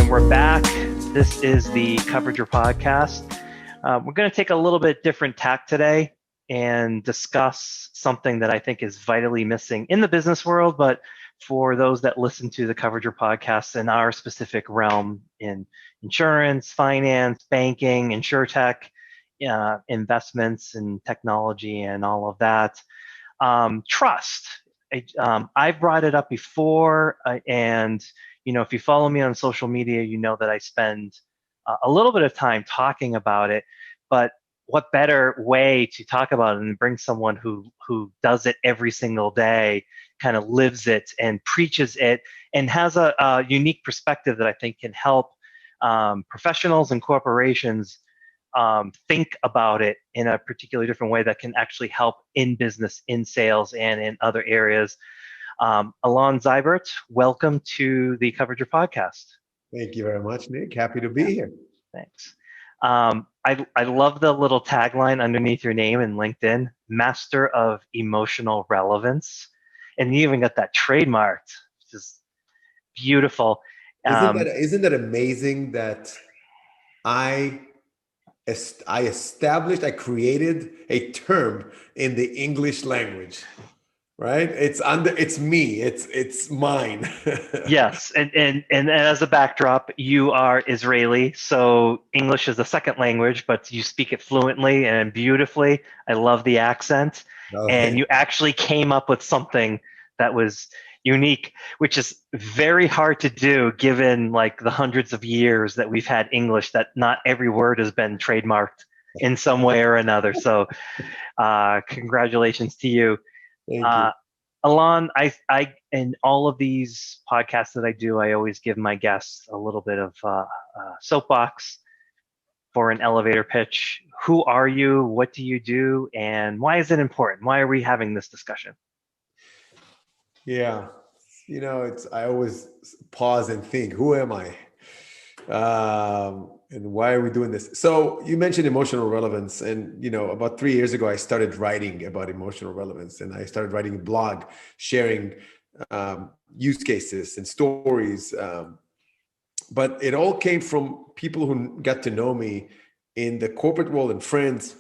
We're back. This is the Coverage Your Podcast. We're going to take a little bit different tack today and discuss something that I think is vitally missing in the business world, but for those that listen to the Coverage Your Podcast in our specific realm in insurance, finance, banking, insurtech, investments and technology and all of that. Trust. I've brought it up before, and if you follow me on social media, you know that I spend a little bit of time talking about it. But what better way to talk about it than bring someone who does it every single day, kind of lives it and preaches it, and has a unique perspective that I think can help professionals and corporations think about it in a particularly different way that can actually help in business, in sales, and in other areas. Alon Zaibert, welcome to the Coverage Your Podcast. Thank you very much, Nick. Happy to be here. Thanks. I love the little tagline underneath your name in LinkedIn, Master of Emotional Relevance. And you even got that trademarked, which is beautiful. Isn't that amazing that I created a term in the English language, right? It's me, it's mine. Yes, and as a backdrop, you are Israeli, so English is a second language, but you speak it fluently and beautifully. I love the accent. Okay. And you actually came up with something that was unique, which is very hard to do given like the hundreds of years that we've had English, that not every word has been trademarked in some way or another. So congratulations to you. Thank you. Alon, I in all of these podcasts that I do, I always give my guests a little bit of soapbox for an elevator pitch. Who are you? What do you do? And why is it important? Why are we having this discussion? Yeah, I always pause and think, who am I? And why are we doing this? So you mentioned emotional relevance, and about 3 years ago, I started writing about emotional relevance, and I started writing a blog, sharing use cases and stories. But it all came from people who got to know me in the corporate world and friends,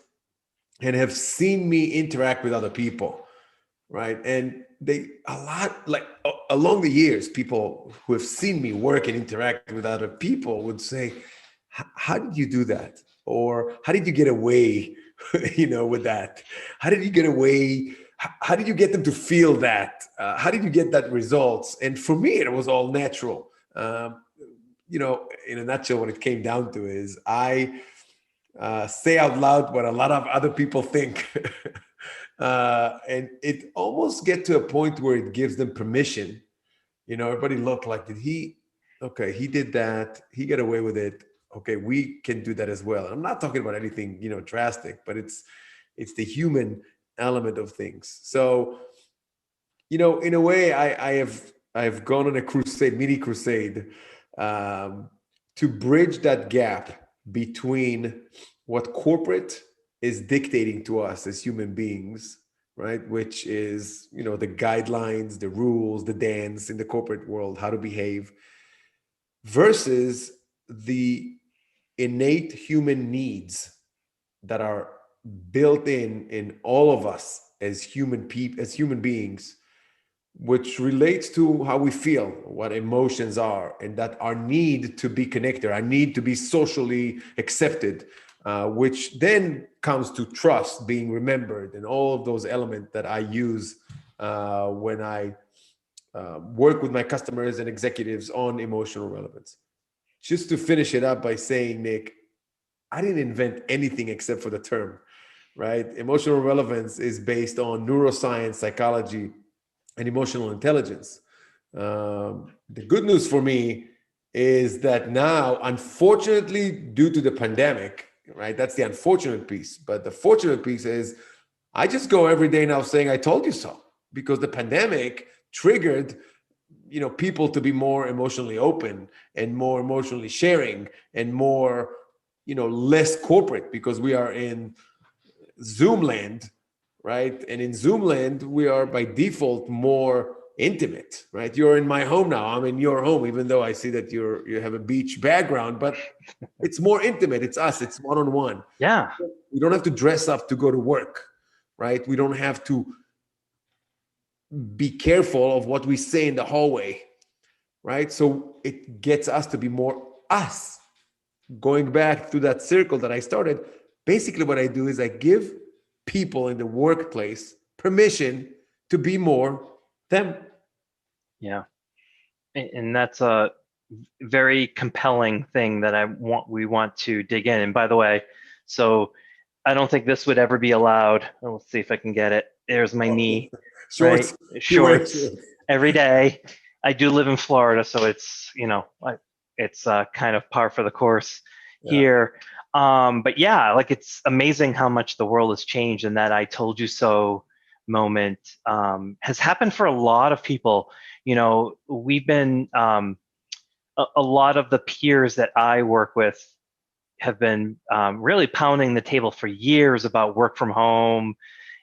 and have seen me interact with other people, right? And along the years, people who have seen me work and interact with other people would say, how did you do that? Or how did you get away, with that? How did you get away? How did you get them to feel that? How did you get that results? And for me, it was all natural. In a nutshell, what it came down to is I say out loud what a lot of other people think. And it almost get to a point where it gives them permission. Everybody look like, he did that. He got away with it. Okay, we can do that as well. I'm not talking about anything, drastic, but it's the human element of things. So, in a way, I've gone on a mini crusade, to bridge that gap between what corporate is dictating to us as human beings, right? Which is, the guidelines, the rules, the dance in the corporate world, how to behave, versus the innate human needs that are built in all of us as human beings, which relates to how we feel, what emotions are, and that our need to be connected, our need to be socially accepted, which then comes to trust, being remembered, and all of those elements that I use when I work with my customers and executives on emotional relevance. Just to finish it up by saying, Nick, I didn't invent anything except for the term, right? Emotional relevance is based on neuroscience, psychology, and emotional intelligence. The good news for me is that now, unfortunately, due to the pandemic, right? That's the unfortunate piece. But the fortunate piece is I just go every day now saying, I told you so, because the pandemic triggered, people to be more emotionally open and more emotionally sharing and more, less corporate, because we are in Zoom land, right? And in Zoom land, we are by default more intimate, right? You're in my home now. I'm in your home, even though I see that you have a beach background, but it's more intimate. It's us. It's one-on-one. Yeah. We don't have to dress up to go to work, right? We don't have to be careful of what we say in the hallway, right? So it gets us to be more us. Going back to that circle that I started, basically what I do is I give people in the workplace permission to be more them. Yeah. And that's a very compelling thing that we want to dig in. And by the way, so I don't think this would ever be allowed. Let's see if I can get it. There's my knee, right? Shorts. You wear Shorts every day. I do live in Florida, so it's, it's kind of par for the course Yeah. here. But yeah, like it's amazing how much the world has changed, and that I told you so moment has happened for a lot of people. We've been a lot of the peers that I work with have been really pounding the table for years about work from home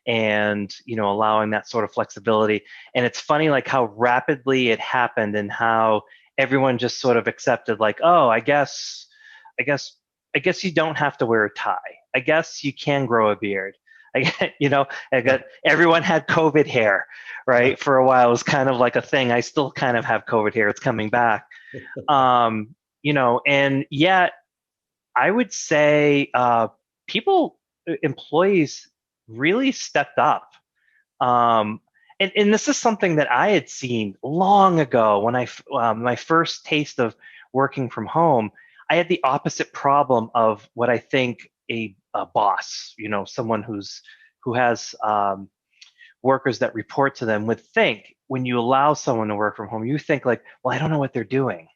and allowing that sort of flexibility. And it's funny like how rapidly it happened and how everyone just sort of accepted like, oh, I guess I guess you don't have to wear a tie. I guess you can grow a beard. I got everyone had COVID hair, right? For a while, it was kind of like a thing. I still kind of have COVID hair. It's coming back. And yet I would say employees really stepped up. And this is something that I had seen long ago when my first taste of working from home. I had the opposite problem of what I think a boss, someone who has workers that report to them would think. When you allow someone to work from home, you think like, well, I don't know what they're doing,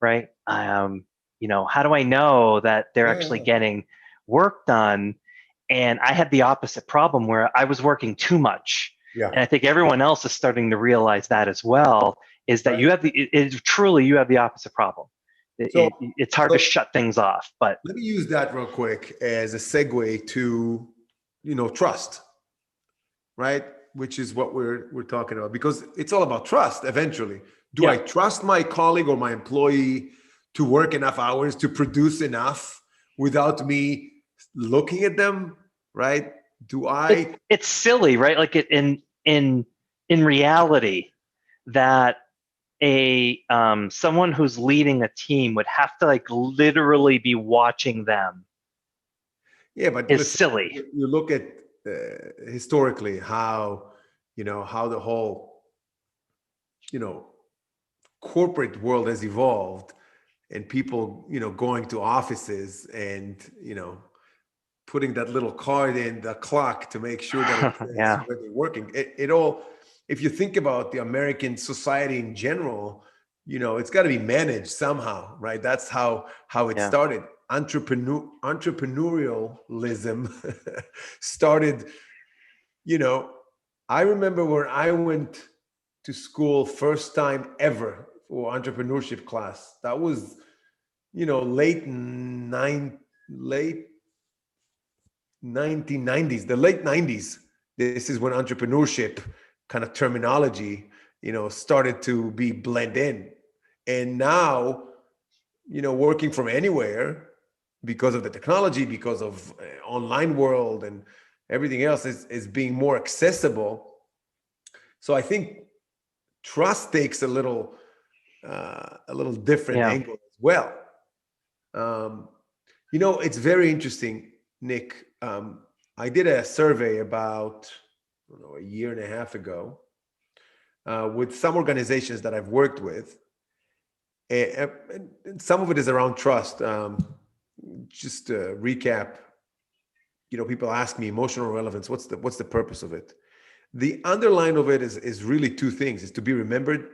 right? How do I know that they're actually getting work done? And I had the opposite problem where I was working too much. Yeah. And I think everyone else is starting to realize that as well, is that truly you have the opposite problem. It's hard to shut things off. But let me use that real quick as a segue to, trust, right? Which is what we're talking about, because it's all about trust eventually. Do I trust my colleague or my employee to work enough hours to produce enough without me looking at them, right? It's silly, right? Like in reality, that someone who's leading a team would have to like literally be watching them. Yeah, but it's silly. You look at historically how how the whole corporate world has evolved, and people going to offices and putting that little card in the clock to make sure that it's where they're working. It all, if you think about the American society in general, it's got to be managed somehow, right? That's how it started. Entrepreneurialism started. I remember when I went to school first time ever for entrepreneurship class. That was late 1990s, the late 90s. This is when entrepreneurship kind of terminology, started to be blend in. And now, working from anywhere because of the technology, because of online world and everything else is being more accessible. So I think trust takes a little different angle as well. It's very interesting, Nick. I did a survey about a year and a half ago with some organizations that I've worked with, and some of it is around trust. Just to recap, people ask me emotional relevance. What's the purpose of it? The underline of it is really two things: is to be remembered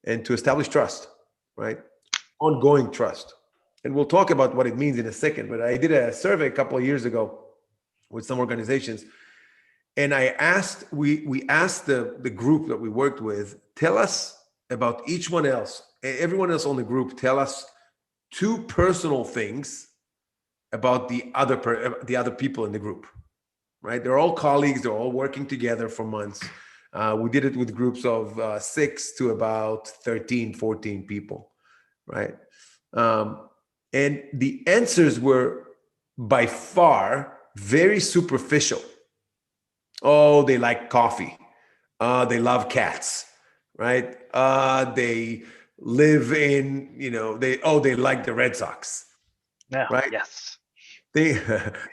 and to establish trust, right? Ongoing trust. And we'll talk about what it means in a second. But I did a survey a couple of years ago with some organizations, and I asked, we asked the group that we worked with, tell us about everyone else on the group, tell us two personal things about the other people in the group, right? They're all colleagues, they're all working together for months. We did it with groups of 6 to about 13, 14 people, right? And the answers were by far very superficial. Oh, they like coffee. They love cats, right? They live in, they like the Red Sox, Yeah. right? Yes. They,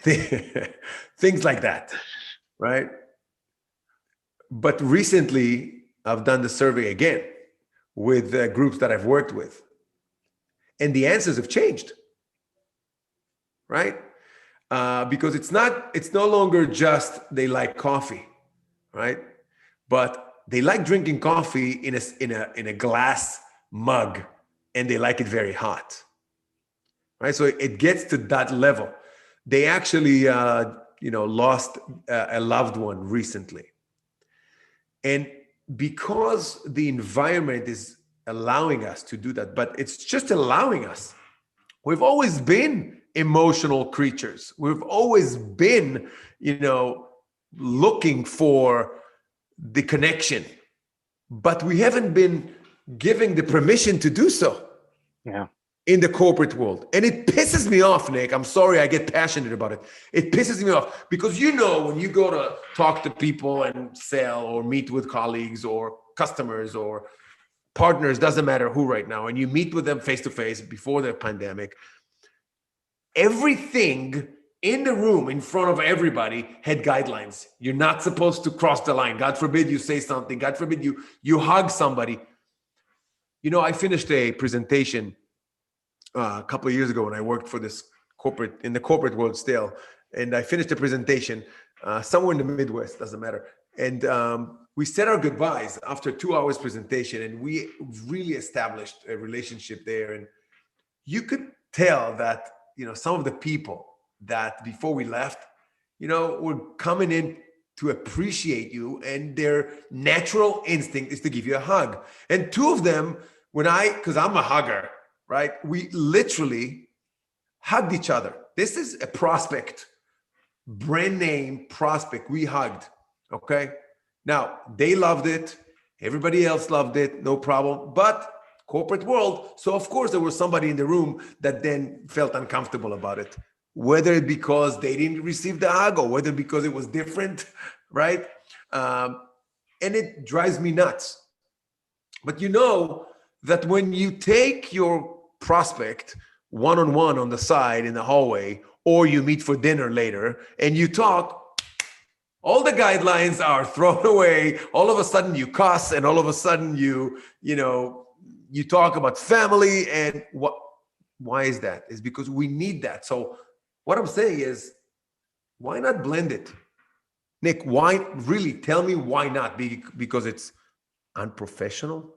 they things like that, right? But recently, I've done the survey again with groups that I've worked with, and the answers have changed, right? Because it's no longer just they like coffee, right? But they like drinking coffee in a glass mug, and they like it very hot, right? So it gets to that level. They actually, lost a loved one recently, and because the environment is allowing us to do that, but it's just allowing us. We've always been emotional creatures. We've always been, looking for the connection, but we haven't been giving the permission to do so Yeah. in the corporate world. And it pisses me off, Nick. I'm sorry, I get passionate about it. It pisses me off because when you go to talk to people and sell or meet with colleagues or customers or partners, doesn't matter who right now, and you meet with them face to face before the pandemic, everything in the room in front of everybody had guidelines. You're not supposed to cross the line. God forbid you say something. God forbid you hug somebody. I finished a presentation a couple of years ago when I worked for this in the corporate world still, and I finished a presentation somewhere in the Midwest, doesn't matter. And we said our goodbyes after 2 hours presentation, and we really established a relationship there. And you could tell that some of the people that before we left, were coming in to appreciate you, and their natural instinct is to give you a hug. And two of them, because I'm a hugger, right? We literally hugged each other. This is a prospect, brand name prospect. We hugged, okay? Now, they loved it. Everybody else loved it, no problem. But corporate world, so of course there was somebody in the room that then felt uncomfortable about it, whether it because they didn't receive the hug or whether because it was different, right? And it drives me nuts. But that when you take your prospect one-on-one on the side in the hallway, or you meet for dinner later and you talk, all the guidelines are thrown away. All of a sudden you cuss, and all of a sudden you talk about family. And why is that? It's because we need that. So what I'm saying is, why not blend it? Nick, why really tell me why not? Because it's unprofessional?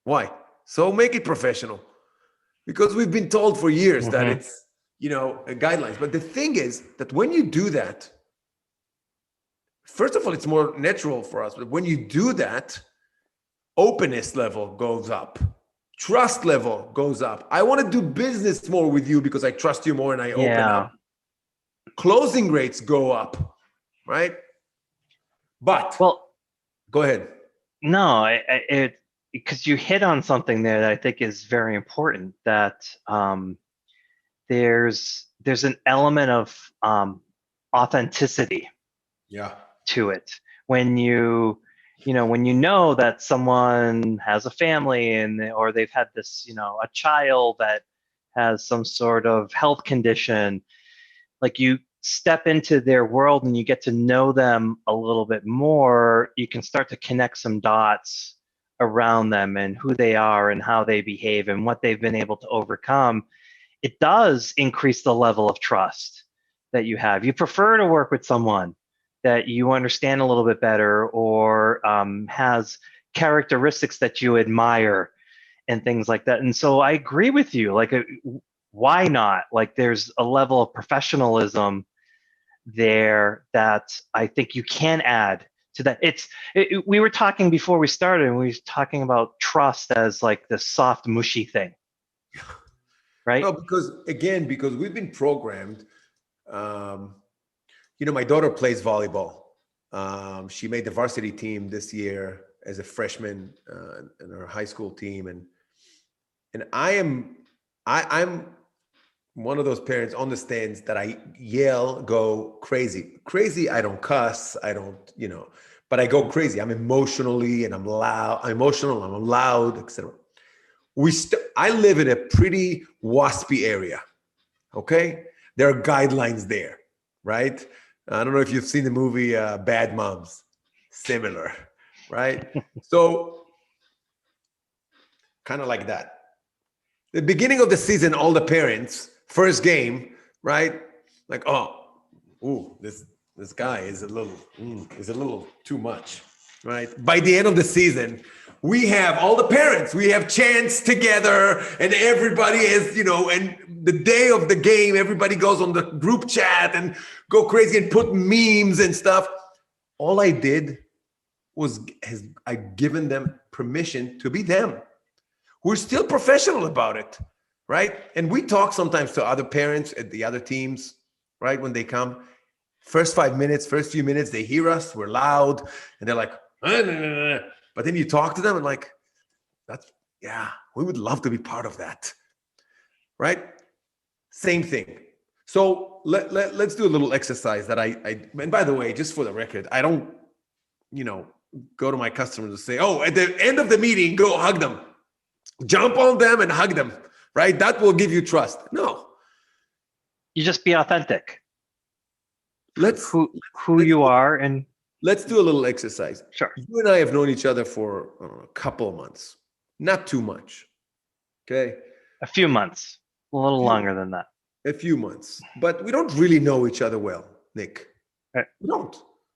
Why? So make it professional. Because we've been told for years that it's, guidelines. But the thing is that when you do that, first of all, it's more natural for us. But when you do that, openness level goes up. Trust level goes up. I want to do business more with you because I trust you more and I open up. Closing rates go up, right? But go ahead. No, because you hit on something there that I think is very important. That there's an element of authenticity, to it when when you know that someone has a family or they've had this a child that has some sort of health condition. Like, you step into their world and you get to know them a little bit more, you can start to connect some dots around them and who they are and how they behave and what they've been able to overcome. It does increase the level of trust that you have. You prefer to work with someone that you understand a little bit better, or has characteristics that you admire and things like that. And so I agree with you. Like, why not? Like, there's a level of professionalism there that I think you can add to that. We were talking before we started, and we were talking about trust as like this soft, mushy thing, right? No, because we've been programmed. My daughter plays volleyball, She made the varsity team this year as a freshman in her high school team, and I'm one of those parents on the stands that I yell, go crazy. Crazy, I don't cuss, I don't, but I go crazy. I'm emotionally and I'm loud. I'm emotional, I'm loud, etc. I live in a pretty waspy area. Okay, there are guidelines there, right? I don't know if you've seen the movie Bad Moms. Similar, right? So kind of like that. The beginning of the season, all the parents, first game, right? Like, oh, ooh, this guy is a little too much, right? By the end of the season, we have all the parents, we have chants together, and everybody is, and the day of the game, everybody goes on the group chat and go crazy and put memes and stuff. All I did I given them permission to be them. We're still professional about it, right? And we talk sometimes to other parents at the other teams, right? When they come, first few minutes, they hear us, we're loud, and they're like, but then you talk to them and like, we would love to be part of that, right? Same thing. So let's do a little exercise that and by the way, just for the record, I don't, go to my customers and say, oh, at the end of the meeting, go hug them. Jump on them and hug them, right? That will give you trust. No. You just be authentic. Let's you are, and let's do a little exercise. Sure. You and I have known each other for a couple of months, not too much. Okay. A few months, a little longer than that. A few months, but we don't really know each other well, Nick. Right. We don't.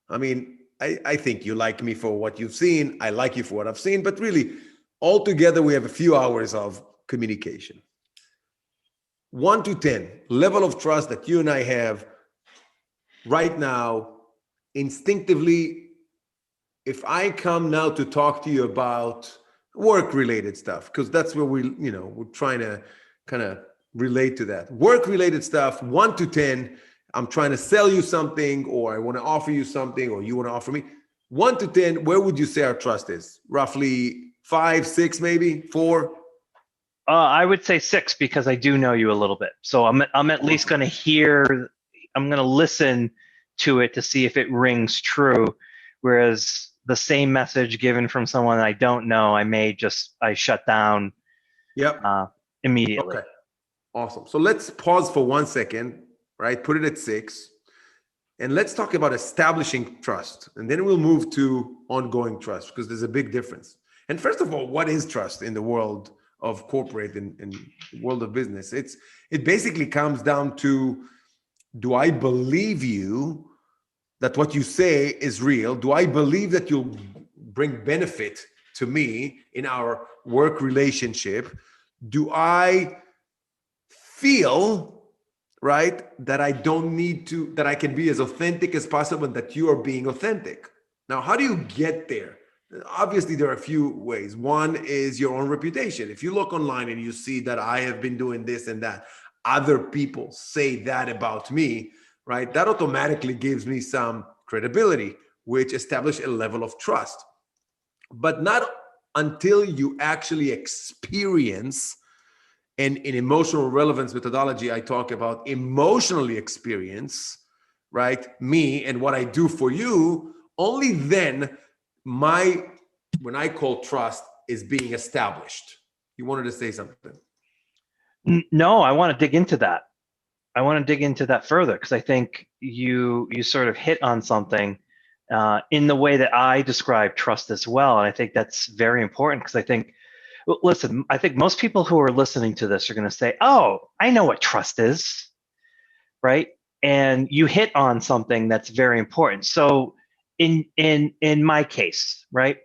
I mean, I think you like me for what you've seen. I like you for what I've seen, but really, altogether, we have a few hours of communication. 1 to 10, level of trust that you and I have right now, instinctively, if I come now to talk to you about work-related stuff, because that's where we're trying to kind of relate to that. Work-related stuff, 1 to 10, I'm trying to sell you something, or I want to offer you something, or you want to offer me. 1 to 10, where would you say our trust is? Roughly 5, 6, maybe 4? I would say 6 because I do know you a little bit. So I'm at least going to hear. I'm going to listen to it to see if it rings true. Whereas the same message given from someone I don't know, I shut down. Yep. Immediately. Okay. Awesome. So let's pause for 1 second, right? Put it at 6. And let's talk about establishing trust. And then we'll move to ongoing trust because there's a big difference. And first of all, what is trust in the world of corporate and world of business? It basically comes down to, do I believe you that what you say is real? Do I believe that you'll bring benefit to me in our work relationship? Do I feel, right, that I don't need to, that I can be as authentic as possible and that you are being authentic? Now, how do you get there? Obviously, there are a few ways. One is your own reputation. If you look online and you see that I have been doing this and that, other people say that about me, right? That automatically gives me some credibility, which establishes a level of trust. But not until you actually experience, and in emotional relevance methodology, I talk about emotionally experience, right? Me and what I do for you, only then when I call trust is being established. You wanted to say something? No, I want to dig into that. I want to dig into that further because I think you sort of hit on something in the way that I describe trust as well. And I think that's very important because I think most people who are listening to this are going to say, oh, I know what trust is, right? And you hit on something that's very important. So in my case, right,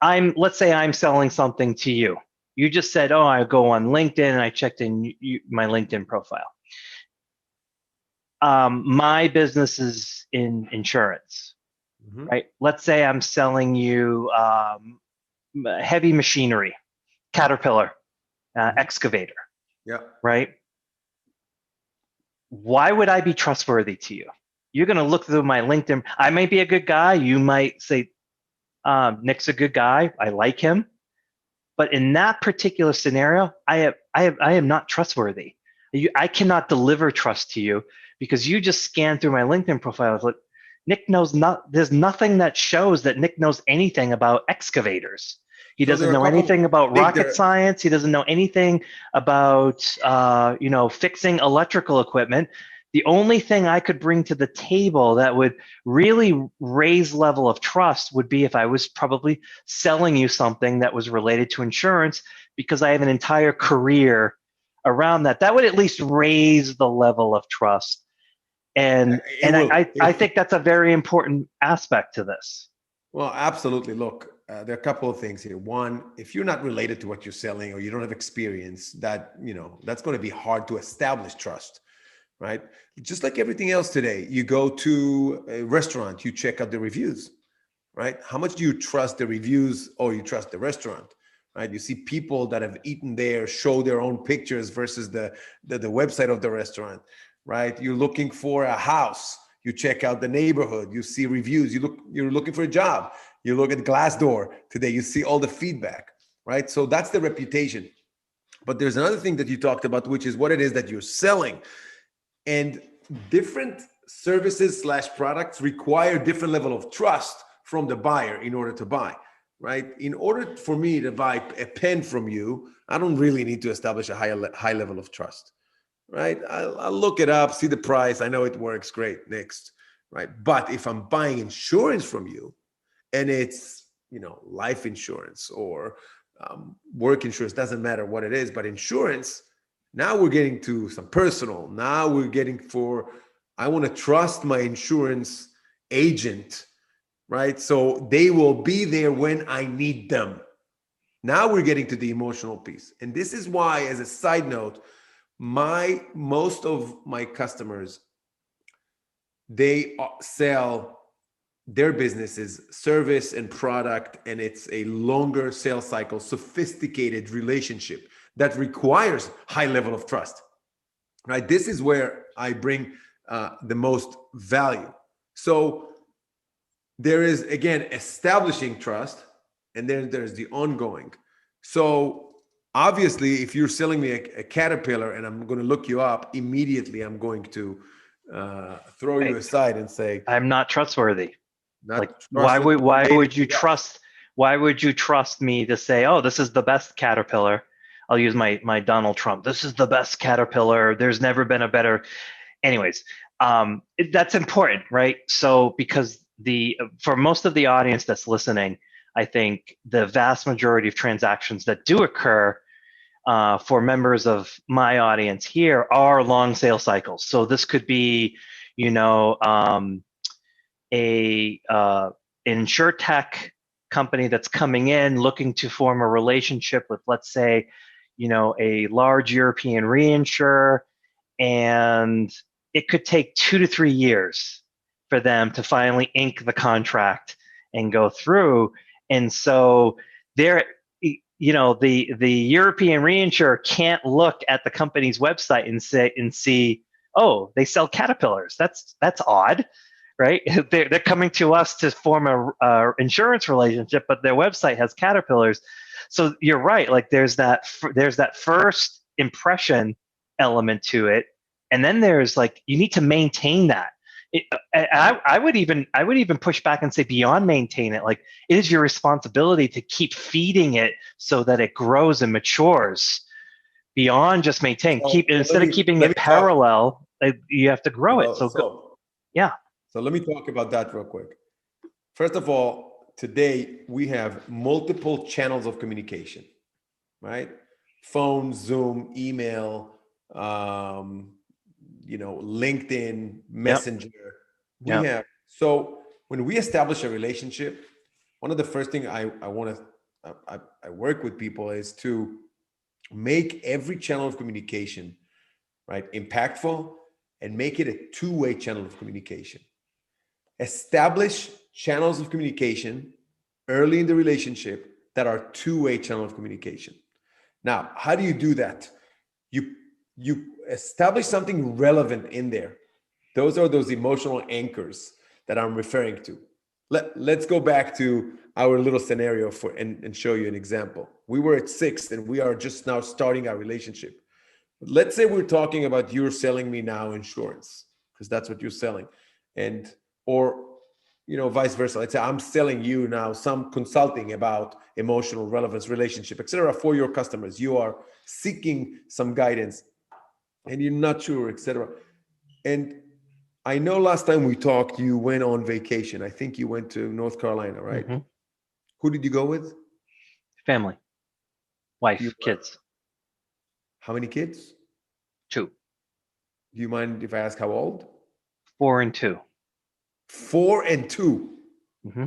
let's say I'm selling something to you. You just said, oh, I go on LinkedIn and I checked in my LinkedIn profile. My business is in insurance, right? Let's say I'm selling you heavy machinery, Caterpillar, excavator, right? Why would I be trustworthy to you? you're going to look through my LinkedIn. I might be a good guy. You might say, Nick's a good guy. I like him. But in that particular scenario, I am not trustworthy. I cannot deliver trust to you because you just scanned through my LinkedIn profile. Like, Nick knows not. There's nothing that shows that Nick knows anything about excavators. He So there doesn't are a know couple anything about big rocket there. science. He doesn't know anything about fixing electrical equipment. The only thing I could bring to the table that would really raise level of trust would be if I was probably selling you something that was related to insurance, because I have an entire career around that. That would at least raise the level of trust. And It will. I think that's a very important aspect to this. Well, absolutely. Look, there are a couple of things here. One, if you're not related to what you're selling or you don't have experience, that's going to be hard to establish trust, right? Just like everything else today, you go to a restaurant, you check out the reviews, right? How much do you trust the reviews or you trust the restaurant, right? You see people that have eaten there show their own pictures versus the website of the restaurant, right? You're looking for a house, you check out the neighborhood, you see reviews, you're looking for a job, you look at Glassdoor today, you see all the feedback, right? So that's the reputation. But there's another thing that you talked about, which is what it is that you're selling. And different services / products require different level of trust from the buyer in order to buy, right? In order for me to buy a pen from you, I don't really need to establish a high level of trust, right? I'll look it up, see the price. I know it works. Great. Next, right? But if I'm buying insurance from you and it's, life insurance or work insurance, doesn't matter what it is, but insurance, now we're getting to some personal. Now we're getting I want to trust my insurance agent, right? So they will be there when I need them. Now we're getting to the emotional piece. And this is why, as a side note, most of my customers, they sell their businesses, service and product, and it's a longer sales cycle, sophisticated relationship that requires high level of trust, right? This is where I bring the most value. So there is, again, establishing trust, and then there's the ongoing. So obviously, if you're selling me a Caterpillar and I'm going to look you up, immediately I'm going to throw you aside and say, I'm not trustworthy. not Like, why would you Yeah. trust? Why would you trust me to say, oh, this is the best Caterpillar? I'll use my Donald Trump. This is the best Caterpillar. There's never been a better. Anyways, that's important, right? So because for most of the audience that's listening, I think the vast majority of transactions that do occur for members of my audience here are long sales cycles. So this could be, a insure tech company that's coming in looking to form a relationship with, let's say, a large European reinsurer, and it could take 2 to 3 years for them to finally ink the contract and go through. And so they're the European reinsurer can't look at the company's website and see, oh, they sell Caterpillars. That's odd, right? They're coming to us to form a insurance relationship, but their website has Caterpillars. So you're right. Like there's that first impression element to it, and then there's like you need to maintain that. I would even push back and say beyond maintain it. Like it is your responsibility to keep feeding it so that it grows and matures beyond just maintain. Instead of keeping it parallel, you have to grow it. Yeah. So let me talk about that real quick. First of all, today we have multiple channels of communication, right? Phone, Zoom, email, LinkedIn, Messenger. So when we establish a relationship, one of the first things I work with people is to make every channel of communication, right, impactful, and make it a two-way channel of communication. Establish channels of communication early in the relationship that are two-way channel of communication. Now, how do you do that? You establish something relevant in there, Those are those emotional anchors that I'm referring to. Let's go back to our little scenario and show you an example. We were at 6 and we are just now starting our relationship. Let's say we're talking about you're selling me now insurance because that's what you're selling, and or vice versa. Let's say I'm selling you now some consulting about emotional relevance, relationship, etc. for your customers. You are seeking some guidance and you're not sure, etc. And I know last time we talked, you went on vacation. I think you went to North Carolina, right? Hmm. Who did you go with? Family, Do you wife, mind? kids, How many kids? 2, Do you mind if I ask how old? 4 and 2. 4 and 2. Hmm.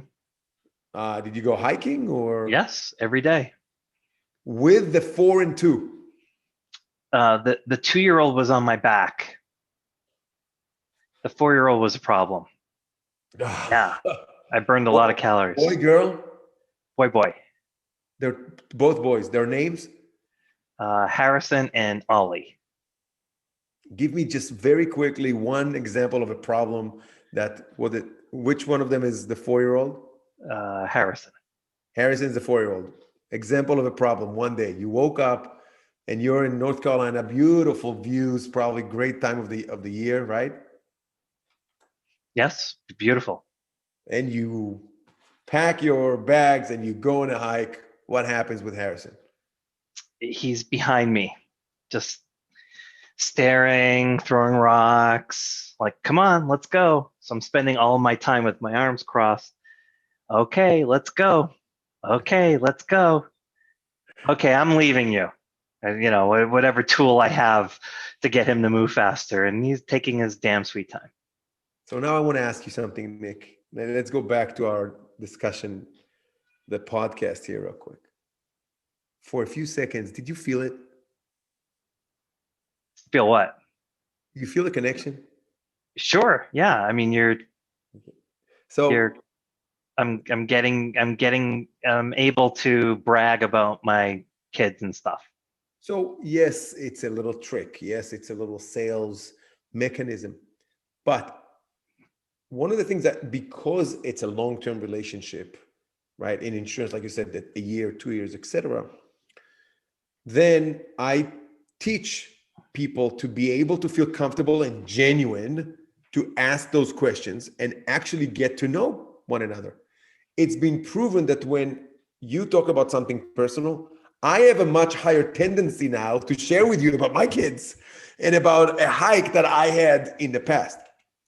Did you go hiking or Yes, every day. with the 4 and 2? The 2-year-old was on my back. The 4-year-old was a problem. Yeah, I burned a lot of calories. Boy, girl? Boy, boy. They're both boys. Their names? Harrison and Ollie. Give me just very quickly one example of a problem which one of them is the 4-year-old? Harrison. Harrison's the 4-year-old. Example of a problem. One day you woke up and you're in North Carolina, beautiful views, probably great time of the year, right? Yes, beautiful. And you pack your bags and you go on a hike. What happens with Harrison? He's behind me, just staring, throwing rocks, like, come on, let's go. So I'm spending all my time with my arms crossed. Okay, let's go. Okay, let's go. Okay, I'm leaving you. And, whatever tool I have to get him to move faster. And he's taking his damn sweet time. So now I want to ask you something, Nick. Let's go back to our discussion, the podcast here, real quick. For a few seconds, did you feel it? Feel what? You feel the connection? Sure. Yeah. I mean, So I'm able to brag about my kids and stuff. So yes, it's a little trick. Yes, it's a little sales mechanism. But one of the things that, because it's a long-term relationship, right, in insurance, like you said, that a year, 2 years, etc., then I teach people to be able to feel comfortable and genuine to ask those questions and actually get to know one another. It's been proven that when you talk about something personal, I have a much higher tendency now to share with you about my kids and about a hike that I had in the past.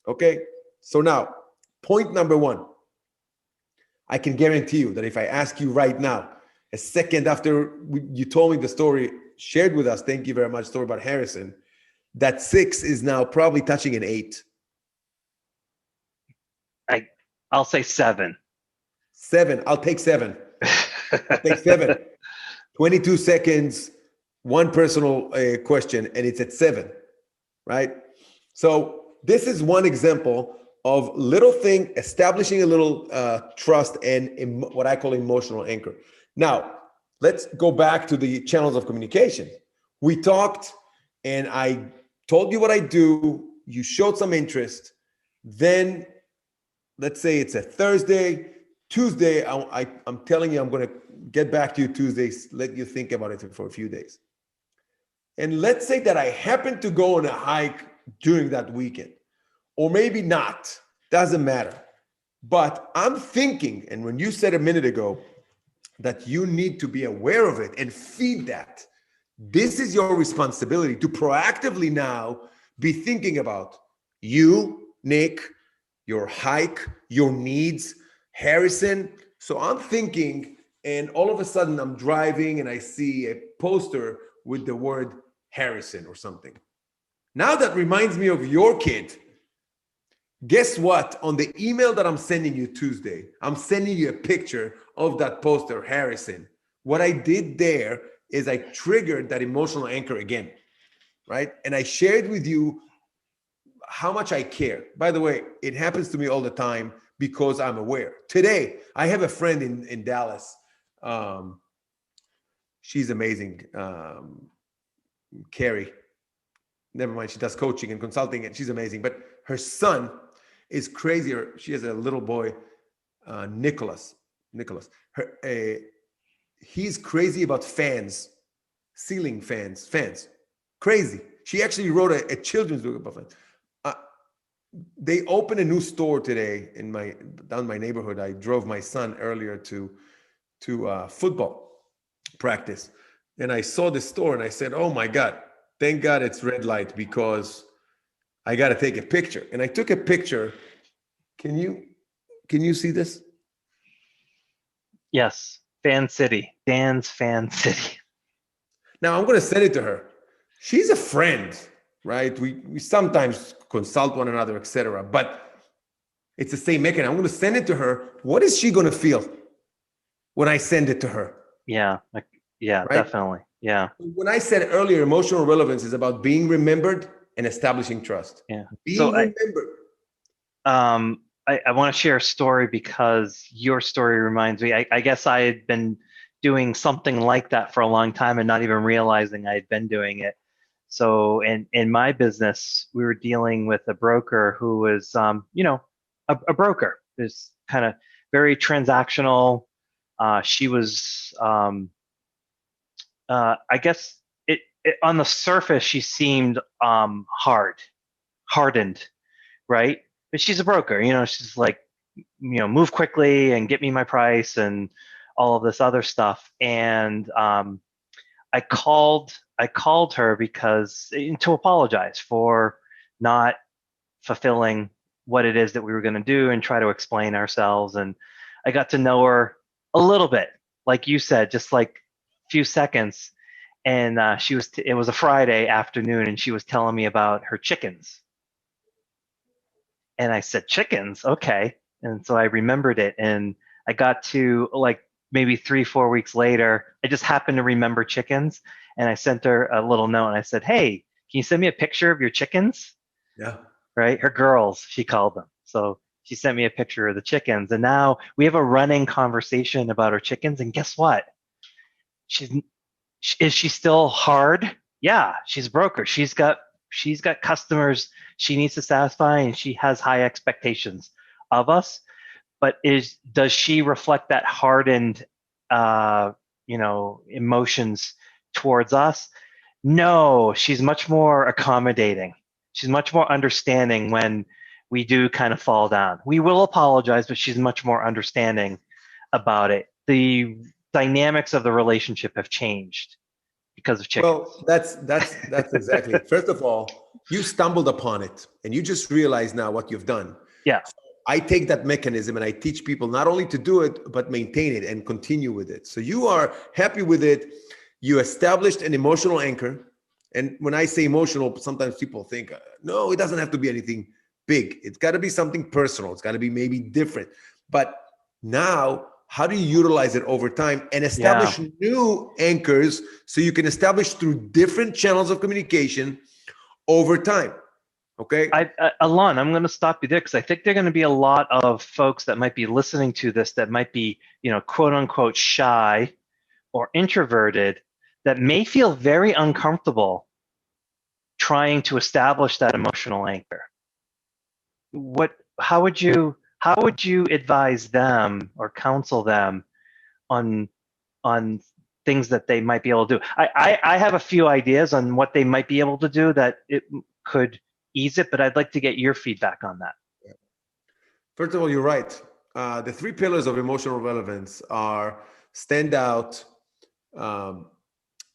Okay. So now, point number 1, I can guarantee you that if I ask you right now, a second after you told me the story, shared with us, thank you very much, story about Harrison, that 6 is now probably touching an 8. I'll say 7. 7. I'll take 7. I'll take 7. 22 seconds, one personal question, and it's at 7, right? So this is one example of little thing, establishing a little trust and what I call emotional anchor. Now, let's go back to the channels of communication. We talked and I told you what I do. You showed some interest. Then let's say it's a Thursday. Tuesday, I'm telling you, I'm going to get back to you Tuesday, let you think about it for a few days. And let's say that I happen to go on a hike during that weekend, or maybe not, doesn't matter. But I'm thinking, and when you said a minute ago that you need to be aware of it and feed that, this is your responsibility to proactively now be thinking about you, Nick, your hike, your needs, Harrison. So I'm thinking, and all of a sudden I'm driving and I see a poster with the word Harrison or something. Now that reminds me of your kid. Guess what? On the email that I'm sending you Tuesday, I'm sending you a picture of that poster, Harrison. What I did there is I triggered that emotional anchor again, right? And I shared with you how much I care. By the way, it happens to me all the time because I'm aware. Today, I have a friend in Dallas. She's amazing. Carrie. never mind, she does coaching and consulting, and she's amazing. But her son is crazier. She has a little boy, Nicholas. He's crazy about fans, ceiling fans. Crazy. She actually wrote a children's book about fans. They opened a new store today down my neighborhood. I drove my son earlier to football practice, and I saw the store and I said, "Oh my God, thank God it's red light because I got to take a picture." And I took a picture. Can you see this? Yes, Fan City, Dan's Fan City. Now I'm going to send it to her. She's a friend, right? We sometimes consult one another, etc. But it's the same mechanism. I'm going to send it to her. What is she going to feel when I send it to her? Yeah, right? Definitely. Yeah. When I said earlier, emotional relevance is about being remembered and establishing trust. Yeah. Being remembered. I want to share a story because your story reminds me. I guess I had been doing something like that for a long time and not even realizing I had been doing it. So in my business, we were dealing with a broker who was, a broker. Is kind of very transactional. She was, I guess, it on the surface she seemed hardened, right? But she's a broker. She's like, move quickly and get me my price and all of this other stuff. And I called her because to apologize for not fulfilling what it is that we were going to do and try to explain ourselves. And I got to know her a little bit, like you said, just like a few seconds. And it was a Friday afternoon, and she was telling me about her chickens. And I said, chickens? Okay. And so I remembered it. And I got to like maybe 3-4 weeks later, I just happened to remember chickens. And I sent her a little note and I said, hey, can you send me a picture of your chickens? Yeah. Right? Her girls, she called them. So she sent me a picture of the chickens. And now we have a running conversation about her chickens. And guess what? Is she still hard? Yeah, she's a broker. She's got customers she needs to satisfy, and she has high expectations of us. But does she reflect that hardened, emotions towards us? No, she's much more accommodating. She's much more understanding when we do kind of fall down. We will apologize, but she's much more understanding about it. The dynamics of the relationship have changed because of chickens. Well, that's exactly. First of all, you stumbled upon it and you just realize now what you've done. Yeah. I take that mechanism and I teach people not only to do it, but maintain it and continue with it. So you are happy with it. You established an emotional anchor. And when I say emotional, sometimes people think, no, it doesn't have to be anything big. It's got to be something personal. It's got to be maybe different. But now, how do you utilize it over time and establish new anchors so you can establish through different channels of communication over time? Okay. Alon, I'm going to stop you there because I think there are going to be a lot of folks that might be listening to this that might be, quote unquote, shy or introverted that may feel very uncomfortable trying to establish that emotional anchor. How would you advise them or counsel them on things that they might be able to do? I have a few ideas on what they might be able to do that it could ease it, but I'd like to get your feedback on that. First of all, you're right. The 3 pillars of emotional relevance are stand out,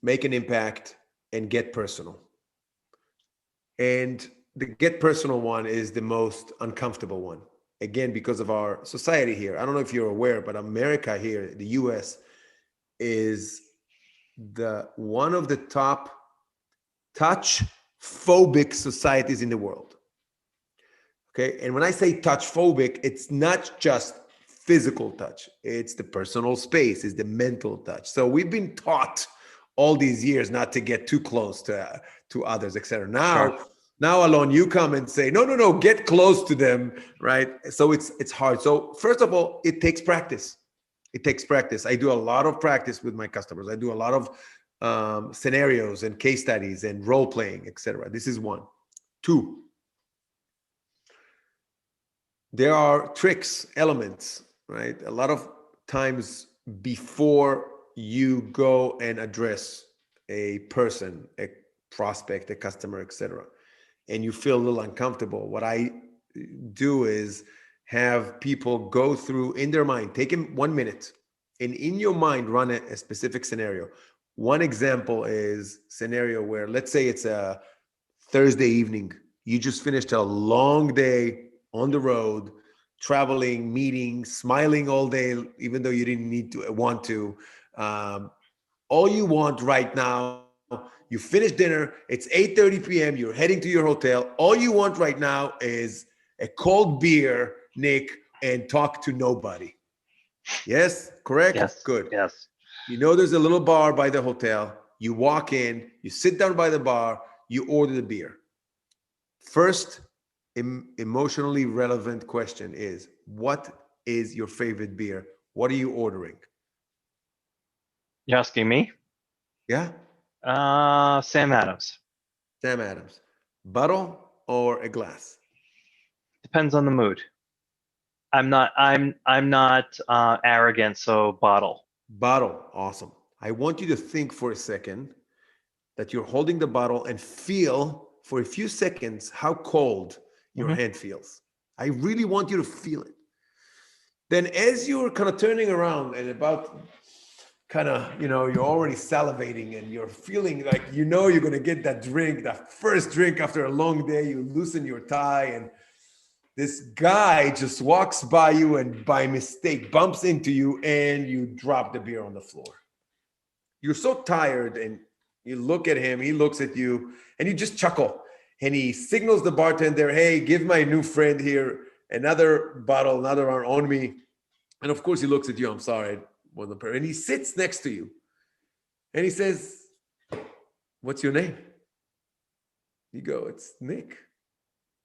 make an impact, and get personal. And the get personal one is the most uncomfortable one. Again, because of our society here. I don't know if you're aware, but America here, the US, is one of the top touch phobic societies in the world. Okay. And when I say touch phobic, it's not just physical touch. It's the personal space, it's the mental touch. So we've been taught all these years not to get too close to others, etc. Now, Alon, you come and say, no, get close to them, right? So it's hard. So first of all, it takes practice. It takes practice. I do a lot of practice with my customers. I do a lot of scenarios and case studies and role playing, etc. This is one. Two, there are tricks, elements, right? A lot of times before you go and address a person, a prospect, a customer, etc., and you feel a little uncomfortable, what I do is have people go through in their mind, take 1 minute, and in your mind run a specific scenario. One example is scenario where, let's say it's a Thursday evening, you just finished a long day on the road, traveling, meeting, smiling all day, even though you didn't want to. All you want right now, you finish dinner, it's 8:30 p.m., you're heading to your hotel. All you want right now is a cold beer, Nick, and talk to nobody. Yes, correct? Yes. Good. Yes. You know there's a little bar by the hotel. You walk in, you sit down by the bar, you order the beer. First, emotionally relevant question is, what is your favorite beer? What are you ordering? You're asking me? Yeah? Sam Adams. Sam Adams. Bottle or a glass? Depends on the mood. I'm not arrogant, so bottle. Bottle. Awesome. I want you to think for a second that you're holding the bottle and feel for a few seconds how cold your hand feels. I really want you to feel it. Then as you're kind of turning around and about kind of, you're already salivating and you're feeling like, you're going to get that drink, that first drink after a long day, you loosen your tie and this guy just walks by you and by mistake bumps into you and you drop the beer on the floor. You're so tired and you look at him, he looks at you and you just chuckle and he signals the bartender, hey, give my new friend here another bottle, another one on me. And of course he looks at you, I'm sorry. And he sits next to you and he says, what's your name? You go, it's Nick.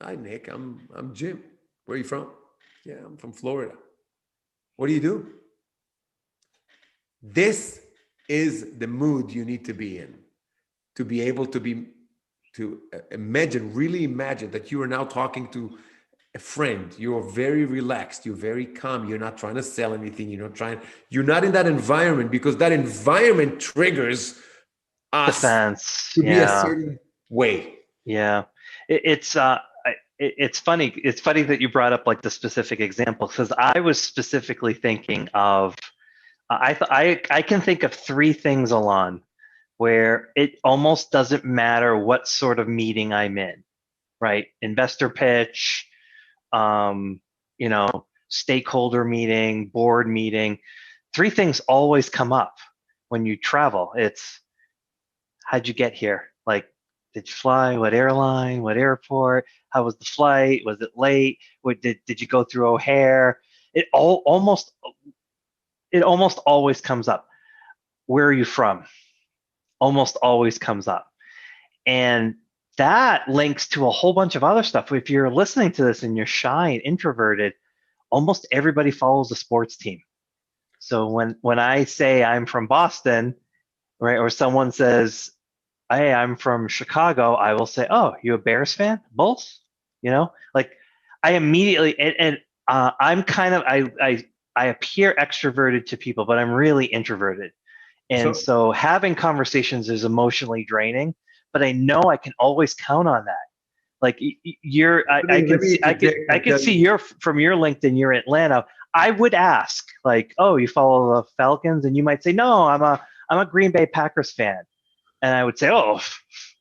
Hi, Nick. I'm Jim. Where are you from? Yeah, I'm from Florida. What do you do? This is the mood you need to be in to be able to imagine, really imagine that you are now talking to a friend. You're very relaxed. You're very calm. You're not trying to sell anything. You're not in that environment because that environment triggers us Defense. to be a certain way. Yeah. It's funny. It's funny that you brought up like the specific example because I was specifically thinking of. I can think of three things, Alon, where it almost doesn't matter what sort of meeting I'm in, right? Investor pitch, stakeholder meeting, board meeting. Three things always come up when you travel. It's how'd you get here? Like, did you fly? What airline? What airport? How was the flight? Was it late? Did you go through O'Hare? Almost always comes up. Where are you from? Almost always comes up. And that links to a whole bunch of other stuff. If you're listening to this and you're shy and introverted, almost everybody follows a sports team. So when I say I'm from Boston, right, or someone says, hey, I'm from Chicago, I will say, oh, you a Bears fan? Bulls? Like I immediately, and I'm kind of, I appear extroverted to people, but I'm really introverted. And so having conversations is emotionally draining, but I know I can always count on that. Like I can see from your LinkedIn, you're in Atlanta. I would ask like, oh, you follow the Falcons? And you might say, no, I'm a Green Bay Packers fan. And I would say, oh,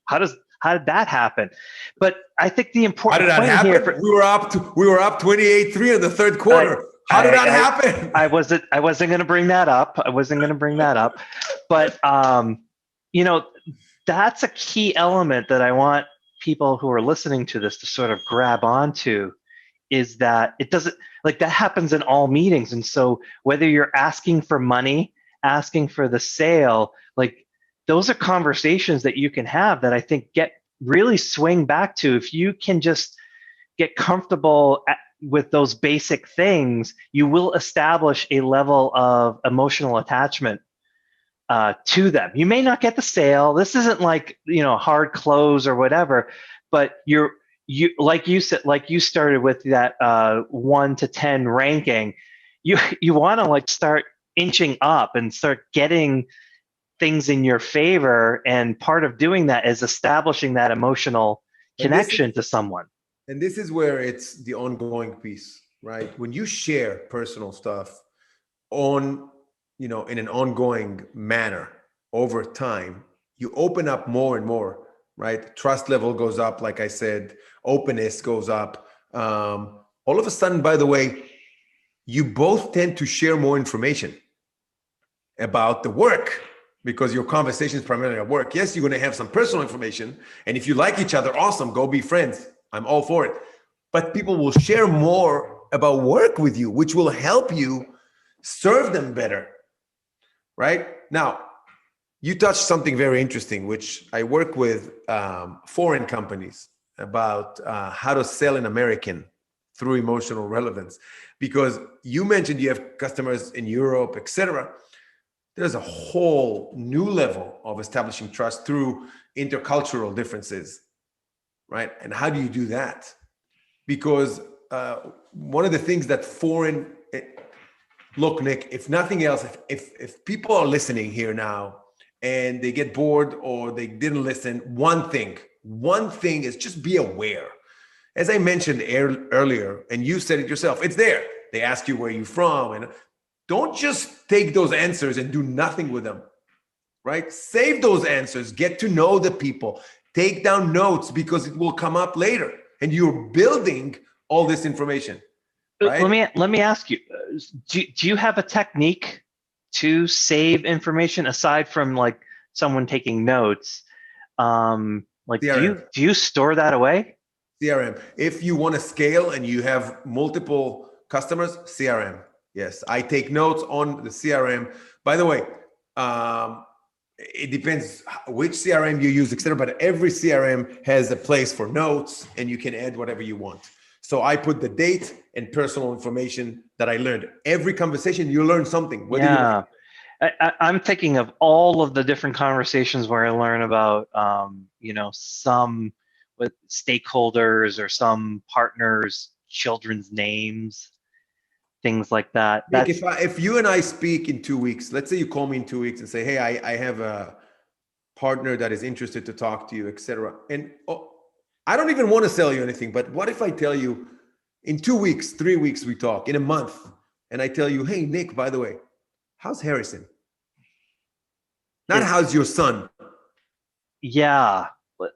how did that happen? But I think the important point here, we were up 28-3 in the third quarter. How did that happen? I wasn't going to bring that up. But that's a key element that I want people who are listening to this to sort of grab onto, is that it doesn't, like, that happens in all meetings. And so whether you're asking for money, asking for the sale, like, those are conversations that you can have that I think really swing back to, if you can just get comfortable with those basic things, you will establish a level of emotional attachment to them. You may not get the sale. This isn't like, hard close or whatever, but you like you said, like you started with that 1 to 10 ranking. You want to like start inching up and start getting things in your favor, and part of doing that is establishing that emotional And this connection is to someone. and this is where it's the ongoing piece, right? When you share personal stuff on, in an ongoing manner over time, you open up more and more, right? Trust level goes up, like I said, openness goes up. All of a sudden, by the way, you both tend to share more information about the work because your conversation is primarily at work. Yes, you're going to have some personal information. And if you like each other, awesome, go be friends. I'm all for it. But people will share more about work with you, which will help you serve them better, right? Now, you touched something very interesting, which I work with foreign companies about how to sell in American through emotional relevance. Because you mentioned you have customers in Europe, etc. There's a whole new level of establishing trust through intercultural differences, right? And how do you do that? Because one of the things that look, Nick, if nothing else, if people are listening here now and they get bored or they didn't listen, one thing is just be aware. As I mentioned earlier, and you said it yourself, it's there. They ask you where you're from, and don't just take those answers and do nothing with them, right? Save those answers, get to know the people, take down notes because it will come up later, and you're building all this information, right? Let me ask you, do you have a technique to save information aside from like someone taking notes? Like CRM. do you store that away? CRM. If you want to scale and you have multiple customers, CRM. Yes, I take notes on the CRM. By the way, it depends which CRM you use, etc. But every CRM has a place for notes, and you can add whatever you want. So I put the date and personal information that I learned. Every conversation, you learn something. Whether Yeah. I'm thinking of all of the different conversations where I learn about, some with stakeholders or some partners, children's names, things like that. Nick, if you and I speak in 2 weeks, let's say you call me in 2 weeks and say, hey, I have a partner that is interested to talk to you, etc. And I don't even want to sell you anything, but what if I tell you in 2 weeks, 3 weeks, we talk, in a month, and I tell you, hey, Nick, by the way, how's Harrison? Not how's your son? Yeah,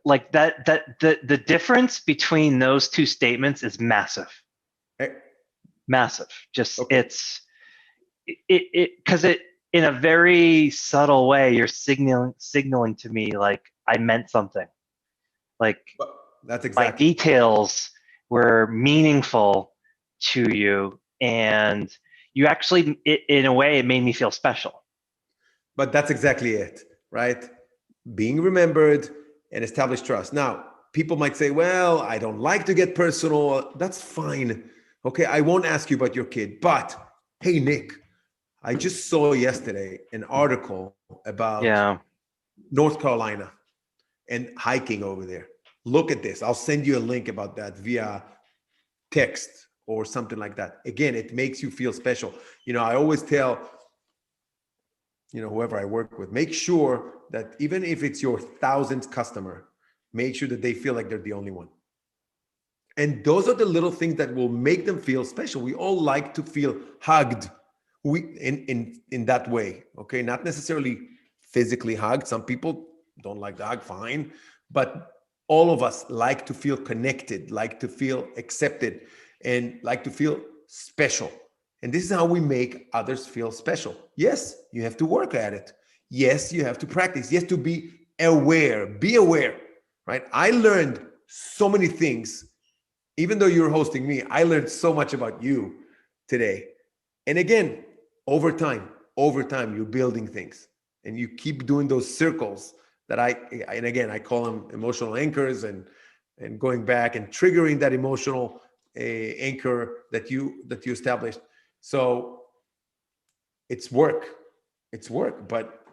like the difference between those two statements is massive. Massive. Just Okay. because it in a very subtle way you're signaling to me like I meant something. Like That's my exactly. details were meaningful to you, and you actually, in a way, it made me feel special. But that's exactly it, right? Being remembered and establish trust. Now, people might say, well, I don't like to get personal. That's fine. Okay, I won't ask you about your kid. But hey, Nick, I just saw yesterday an article about Yeah. North Carolina and hiking over there. Look at this. I'll send you a link about that via text or something like that. Again, it makes you feel special. I always tell whoever I work with, make sure that even if it's your 1,000th customer, make sure that they feel like they're the only one. And those are the little things that will make them feel special. We all like to feel hugged. In that way, okay? Not necessarily physically hugged. Some people don't like the hug, fine. But all of us like to feel connected, like to feel accepted, and like to feel special. And this is how we make others feel special. Yes, you have to work at it. Yes, you have to practice. Yes, to be aware. Be aware, right? I learned so many things. Even though you're hosting me, I learned so much about you today. And again, over time, you're building things, and you keep doing those circles that and again, I call them emotional anchors, and going back and triggering that emotional anchor that you established. So it's work, but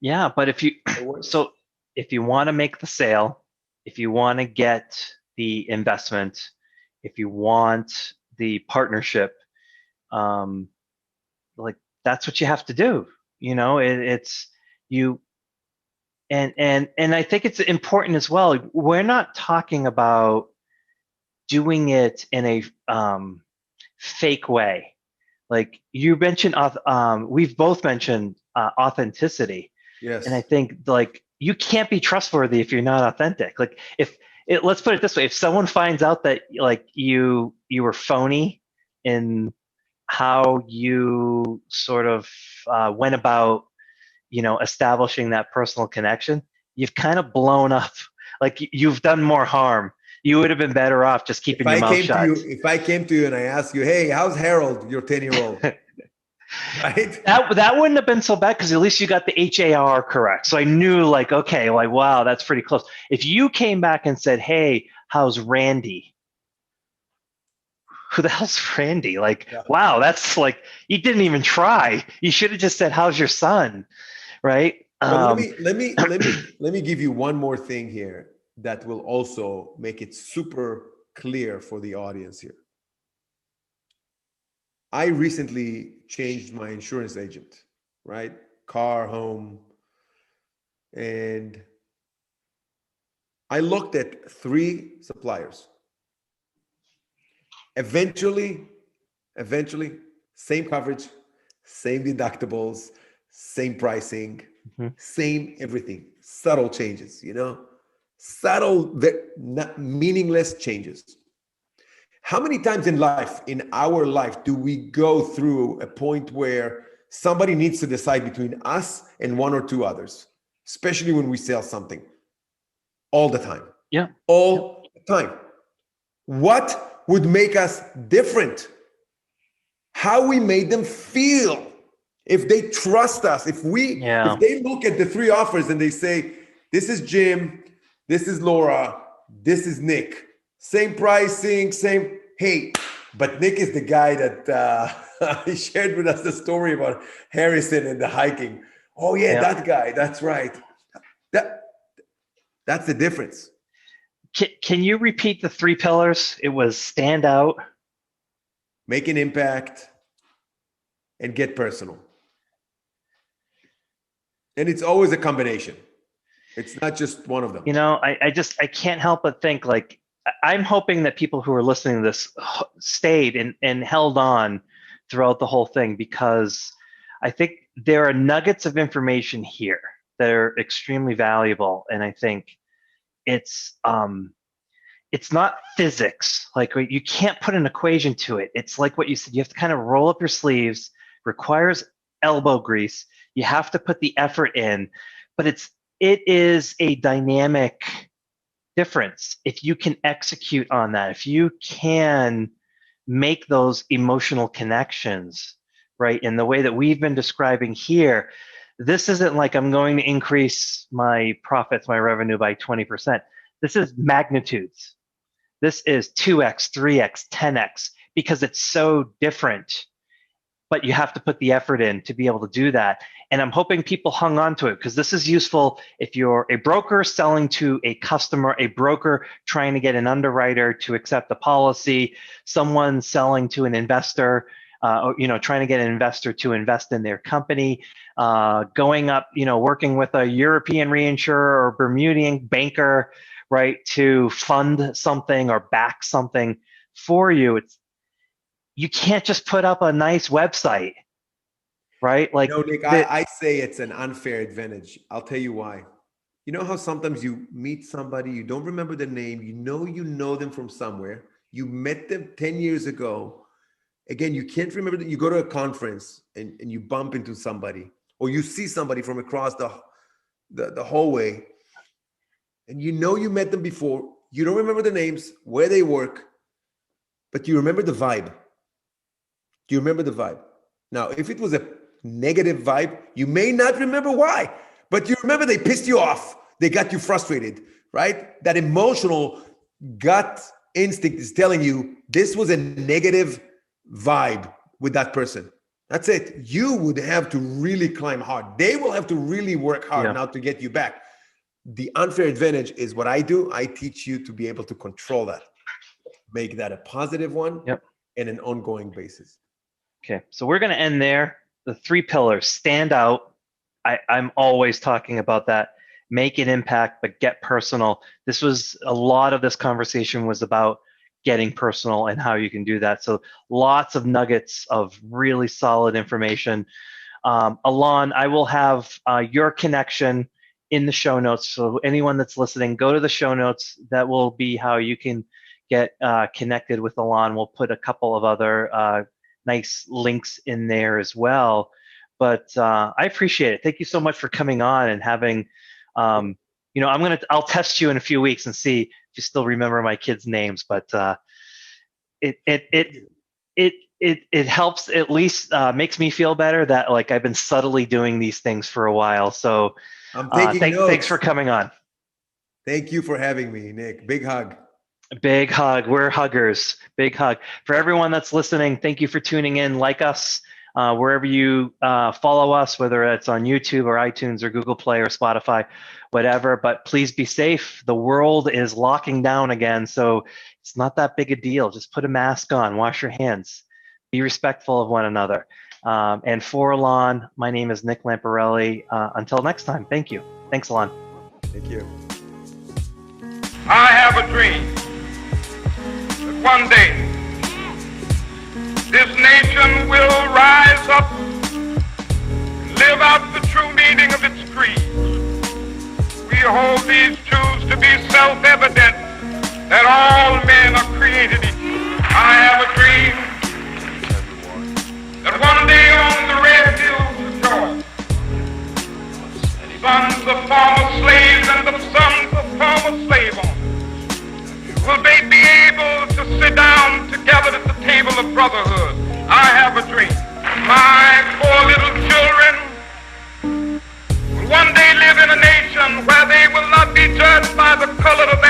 Yeah, but if you if you want to make the sale, if you want to get the investment, if you want the partnership, um, like that's what you have to do. It's you, and I think it's important as well. We're not talking about doing it in a fake way. Like you mentioned, we've both mentioned authenticity. And I Yes. think like you can't be trustworthy if you're not authentic. Like let's put it this way: if someone finds out that like you were phony in how you sort of went about, establishing that personal connection, you've kind of blown up. Like you've done more harm. You would have been better off just keeping your mouth shut. If I came to you and I asked you, hey, how's Harold, your 10-year-old? Right? That wouldn't have been so bad because at least you got the HAR correct. So I knew like, okay, like, wow, that's pretty close. If you came back and said, hey, how's Randy? Who the hell's Randy? Like, Yeah. wow, that's like, you didn't even try. You should have just said, how's your son? Right. But let me give you one more thing here that will also make it super clear for the audience here. I recently changed my insurance agent, right? Car, home, and I looked at 3 suppliers. Eventually, same coverage, same deductibles, same pricing, same everything. Subtle changes, subtle, not meaningless changes. How many times in life, in our life, do we go through a point where somebody needs to decide between us and 1 or 2 others, especially when we sell something? All the time. Yeah. All the time. What would make us different? How we made them feel. If they trust us, if they look at the 3 offers and they say, this is Jim, this is Laura, this is Nick. Same pricing, same, hey, but Nick is the guy that he shared with us the story about Harrison and the hiking. Oh yeah, that guy, that's right. That's the difference. Can you repeat the 3 pillars? It was stand out, make an impact, and get personal. And it's always a combination. It's not just one of them. I can't help but think like, I'm hoping that people who are listening to this stayed and held on throughout the whole thing, because I think there are nuggets of information here that are extremely valuable. And I think it's not physics. Like you can't put an equation to it. It's like what you said, you have to kind of roll up your sleeves, requires elbow grease. You have to put the effort in, but it is a dynamic difference if you can execute on that, if you can make those emotional connections, right? In the way that we've been describing here. This isn't like I'm going to increase my profits, my revenue by 20%. This is magnitudes. This is 2x, 3x, 10x, because it's so different. But you have to put the effort in to be able to do that. And I'm hoping people hung on to it, because this is useful if you're a broker selling to a customer, a broker trying to get an underwriter to accept a policy, someone selling to an investor, trying to get an investor to invest in their company, going up, working with a European reinsurer or Bermudian banker, right, to fund something or back something for you. You can't just put up a nice website, right? Like, Nick, I say it's an unfair advantage. I'll tell you why. You know how sometimes you meet somebody, you don't remember the name, you know them from somewhere, you met them 10 years ago. Again, you can't remember that. You go to a conference and you bump into somebody, or you see somebody from across the hallway, and you met them before. You don't remember the names, where they work, but you remember the vibe. Do you remember the vibe? Now, if it was a negative vibe, you may not remember why, but you remember they pissed you off. They got you frustrated, right? That emotional gut instinct is telling you this was a negative vibe with that person. That's it. You would have to really climb hard. They will have to really work hard now to get you back. The unfair advantage is what I do. I teach you to be able to control that, make that a positive one and an ongoing basis. Okay, so we're going to end there. The 3 pillars: stand out. I'm always talking about that. Make an impact, but get personal. A lot of this conversation was about getting personal and how you can do that. So lots of nuggets of really solid information. Alon, I will have your connection in the show notes. So anyone that's listening, go to the show notes. That will be how you can get connected with Alon. We'll put a couple of other nice links in there as well. But I appreciate it. Thank you so much for coming on and having, I'll test you in a few weeks and see if you still remember my kids' names. But it helps, at least makes me feel better that like I've been subtly doing these things for a while. So I'm taking notes. Thanks for coming on. Thank you for having me, Nick. Big hug. Big hug. We're huggers. Big hug. For everyone that's listening, thank you for tuning in. Like us wherever you follow us, whether it's on YouTube or iTunes or Google Play or Spotify, whatever. But please be safe. The world is locking down again, so it's not that big a deal. Just put a mask on, wash your hands, be respectful of one another. And for Alon, my name is Nick Lamparelli. Until next time, thank you. Thanks, Alon. Thank you. I have a dream that one day this nation will rise up and live out the true meaning of its creed. We hold these truths to be self-evident that all men are created equal. I have a dream that one day on the red hills of Georgia, sons of former slaves and the sons of former slave owners will they be able to sit down together at the table of brotherhood. I have a dream. My 4 little children will one day live in a nation where they will not be judged by the color of